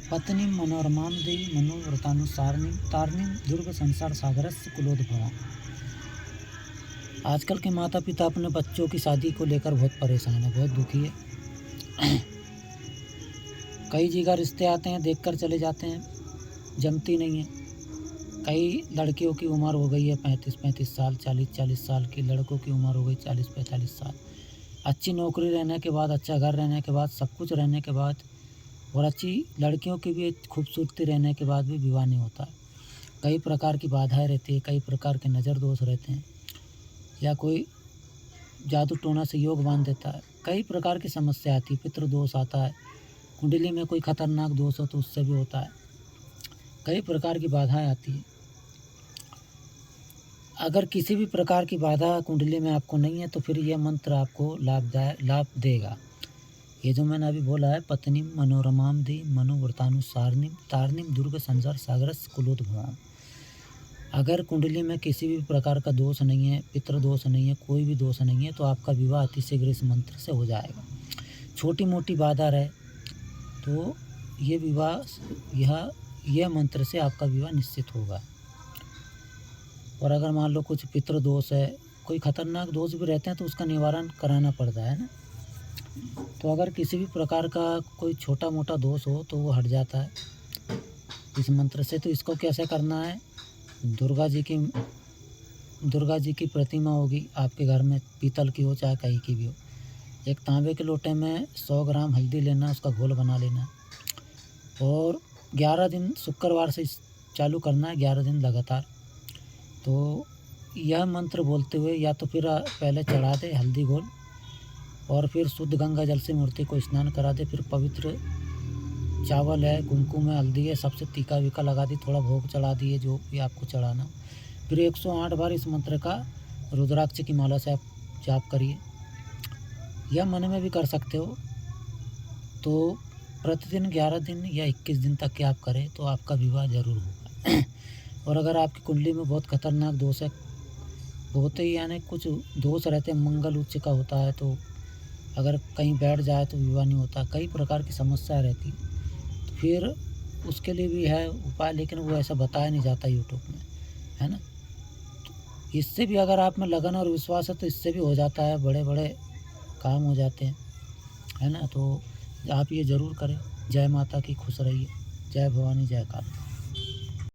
पत्नीं मनोरमां देवी मनोव्रतानुसारिणीं तारिणीं दुर्ग संसार सागरस्य कुलोद्भवाम्। आजकल के माता पिता अपने बच्चों की शादी को लेकर बहुत परेशान है, बहुत दुखी है। कई जगह रिश्ते आते हैं, देखकर चले जाते हैं, जमती नहीं है। कई लड़कियों की उम्र हो गई है 35-35 साल, 40-40 साल की। लड़कों की उम्र हो गई 40-45 साल। अच्छी नौकरी रहने के बाद, अच्छा घर रहने के बाद, सब कुछ रहने के बाद और अच्छी लड़कियों की भी खूबसूरती रहने के बाद भी विवाह नहीं होता है। कई प्रकार की बाधाएं रहती है, कई प्रकार के नज़र दोष रहते हैं, या कोई जादू टोना से योग बांध देता है। कई प्रकार की समस्या आती है, पितृ दोष आता है, कुंडली में कोई खतरनाक दोष हो तो उससे भी होता है। कई प्रकार की बाधाएं आती है। अगर किसी भी प्रकार की बाधा कुंडली में आपको नहीं है तो फिर यह मंत्र आपको लाभ देगा। ये जो मैंने अभी बोला है, पत्नीं मनोरमां देवीं मनोव्रतानुसारिणीं तारिणीं दुर्ग संसार सागरस्य कुलोद्भवाम्। अगर कुंडली में किसी भी प्रकार का दोष नहीं है, पितृ दोष नहीं है, कोई भी दोष नहीं है, तो आपका विवाह अतिशीघ्र इस मंत्र से हो जाएगा। छोटी मोटी बाधा रहे तो ये विवाह यह मंत्र से आपका विवाह निश्चित होगा। और अगर मान लो कुछ पितृ दोष है, कोई खतरनाक दोष भी रहते हैं तो उसका निवारण कराना पड़ता है ना। तो अगर किसी भी प्रकार का कोई छोटा मोटा दोष हो तो वो हट जाता है इस मंत्र से। तो इसको कैसे करना है, दुर्गा जी की प्रतिमा होगी आपके घर में, पीतल की हो चाहे कहीं की भी हो। एक तांबे के लोटे में 100 ग्राम हल्दी लेना, उसका घोल बना लेना और 11 दिन शुक्रवार से चालू करना है, 11 दिन लगातार। तो यह मंत्र बोलते हुए या तो फिर पहले चढ़ा दे हल्दी घोल और फिर शुद्ध गंगा जल से मूर्ति को स्नान करा दे। फिर पवित्र चावल है, कुमकुम है, हल्दी है, सबसे टीका वीका लगा दी, थोड़ा भोग चढ़ा दिए जो भी आपको चढ़ाना। फिर 108 बार इस मंत्र का रुद्राक्ष की माला से आप जाप करिए, या मन में भी कर सकते हो। तो प्रतिदिन 11 दिन या 21 दिन तक के आप करें तो आपका विवाह जरूर होगा। और अगर आपकी कुंडली में बहुत खतरनाक दोष है, बहुत ही यानी कुछ दोष रहते हैं, मंगल उच्च का होता है तो अगर कहीं बैठ जाए तो विवाह नहीं होता, कई प्रकार की समस्या रहती है, तो फिर उसके लिए भी है उपाय, लेकिन वो ऐसा बताया नहीं जाता यूट्यूब में, है ना। तो इससे भी अगर आप में लगन और विश्वास है तो इससे भी हो जाता है, बड़े बड़े काम हो जाते हैं, है ना। तो आप ये ज़रूर करें। जय माता की, खुश रहिए। जय भवानी, जय काली।